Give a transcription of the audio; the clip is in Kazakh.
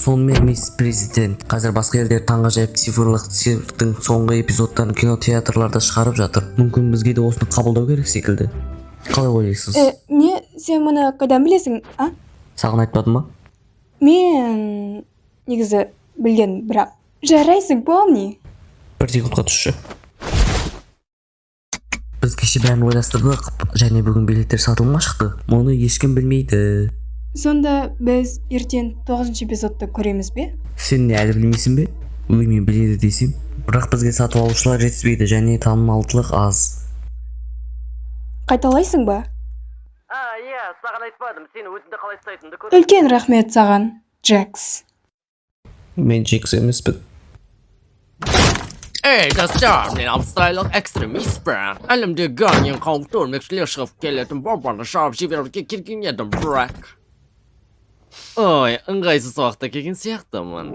Сонымен мисс президент, қазір басқа елдер таңғажайып цифрлық цирктің соңғы эпизодтарын кинотеатрларда шығарып жатыр. Мүмкін бізге де осыны қабылдау керек секілді. Қалай ойлайсыз? Не, сен мұны қайдан білесің, а? Саған айтпадым ма? Мен негізі білген, бірақ жарайсың, помни. Бір секундқа түсші. Біз кеше бәрін ойластырдық, және бүгін билеттер сатылымға шықты. Мұны ешкім білмейді. Сонда біз ертең 9-шы эпизодты көреміз бе? Сен не әлі білмейсің бе? Мен біледі дейсің. Бірақ бізге сатып алушылар жетіспейді және танымалдылық аз. Қайталайсың ба? Иә, саған айтпадым. Сен өзіңді қалай ұстайтыныңды көр. Үлкен рахмет саған, Джекс. Мен Джекс емеспін. Gazdarmen avstralok ekstremistbrand. Әлемде ең қауіпті өрмекшілер шығып келетін бомбаны шауып жіберуге келген едім, бірақ. Ой, ыңғайсыз уақытта келген сияқтымын.